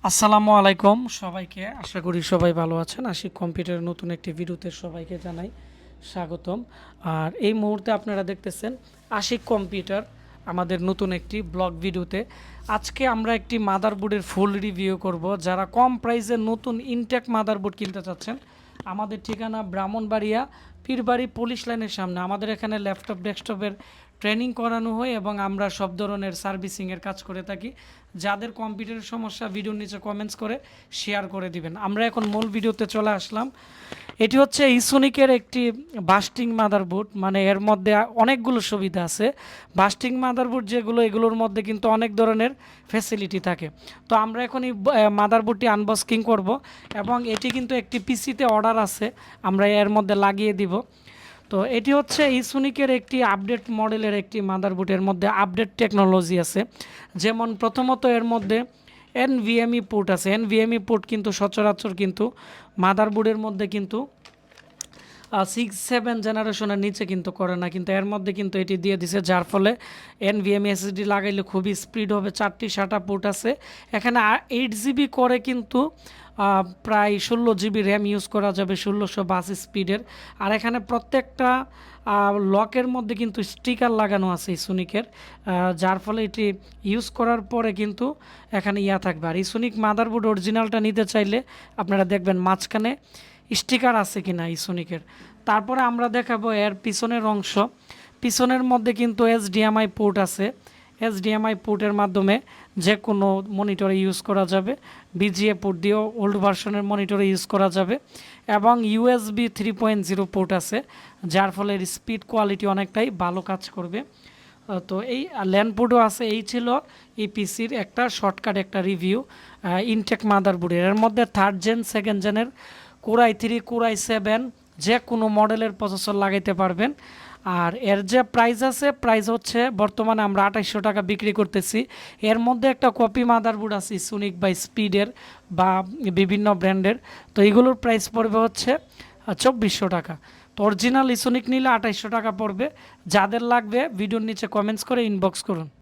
আসসালামু আলাইকুম সবাইকে, আশা করি সবাই ভালো আছেন। আশিক কম্পিউটারের নতুন একটি ভিডিওতে সবাইকে জানাই স্বাগতম। আর এই মুহূর্তে আপনারা দেখতেছেন আশিক কম্পিউটার আমাদের নতুন একটি ব্লগ ভিডিওতে। আজকে আমরা একটি মাদারবোর্ডের ফুল রিভিউ করব। যারা কম প্রাইসে নতুন ইনটেক মাদারবোর্ড কিনতে চাচ্ছেন, আমাদের ঠিকানা ব্রাহ্মণবাড়িয়া পীরবাড়ি পুলিশ লাইনের সামনে। আমাদের এখানে ল্যাপটপ ডেস্কটপের ট্রেনিং করানো হয় এবং আমরা সব ধরনের সার্ভিসিংয়ের কাজ করে থাকি। যাদের কম্পিউটারের সমস্যা ভিডিওর নিচে কমেন্টস করে শেয়ার করে দিবেন। আমরা এখন মূল ভিডিওতে চলে আসলাম। এটি হচ্ছে ইসোনিকের একটি বাস্টিং মাদারবোর্ড, মানে এর মধ্যে অনেকগুলো সুবিধা আছে। বাস্টিং মাদারবোর্ড যেগুলো, এগুলোর মধ্যে কিন্তু অনেক ধরনের ফ্যাসিলিটি থাকে। তো আমরা এখন এই মাদারবোর্ডটি আনবক্সিং করব এবং এটি কিন্তু একটি পিসিতে অর্ডার আছে, আমরা এর মধ্যে লাগিয়ে দিব। তো এটি হচ্ছে ইসোনিকের একটি আপডেট মডেলের একটি মাদারবোর্ডের মধ্যে আপডেট টেকনোলজি আছে। যেমন প্রথমত এর মধ্যে এনভিএমই পোর্ট আছে। এনভিএমই পোর্ট কিন্তু সচরাচর কিন্তু মাদারবোর্ডের মধ্যে কিন্তু 6-7 জেনারেশনের নিচে কিন্তু করে না, কিন্তু এর মধ্যে কিন্তু এটি দিয়ে দিছে, যার ফলে এনভিএমই এসএসডি লাগাইলে খুবই স্পিড হবে। 4টি SATA পোর্ট আছে এখানে। 8 জিবি করে কিন্তু প্রায় 16 জিবি র্যাম ইউজ করা যাবে 1682 স্পিডের। আর এখানে প্রত্যেকটা লকের মধ্যে কিন্তু স্টিকার লাগানো আছে ইসোনিকের, যার ফলে এটি ইউজ করার পরে কিন্তু এখানে থাকবে। আর ইসোনিক মাদারবোর্ড অরিজিনালটা নিতে চাইলে আপনারা দেখবেন মাঝখানে স্টিকার আছে কিনা ইসোনিকের। তারপরে আমরা দেখাবো এর পিছনের অংশ। পিছনের মধ্যে কিন্তু এইচডিএমআই পোর্ট আছে। এইচডিএমআই পোর্টের মাধ্যমে যে কোনো মনিটরে ইউজ করা যাবে। বিজিএ পোর্ট দিয়েও ওল্ড ভার্সনের মনিটরে ইউজ করা যাবে এবং ইউএসবি 3.0 পোর্ট আছে, যার ফলে এর স্পিড কোয়ালিটি অনেকটাই ভালো কাজ করবে। তো এই ল্যান্ড পোর্টও আছে। এই ছিল এই পিসির একটা শর্টকাট একটা রিভিউ ইনটেক মাদারবোর্ডের। এর মধ্যে 3rd gen 2nd জেনের core i 3 core i 7 যে কোনো মডেলের প্রসেসর লাগাইতে পারবেন। আর এর যে প্রাইস আছে, প্রাইস হচ্ছে বর্তমানে আমরা 2800 টাকা বিক্রি করতেছি। এর মধ্যে একটা কপি মাদারবোর্ড আছে ইসোনিক বা স্পিডের বা বিভিন্ন ব্র্যান্ডের, তো এগুলোর প্রাইস পড়বে হচ্ছে 2400 টাকা। তো অরিজিনাল ইসোনিক নিলে 2800 টাকা পড়বে। যাদের লাগবে ভিডিওর নিচে কমেন্টস করে ইনবক্স করুন।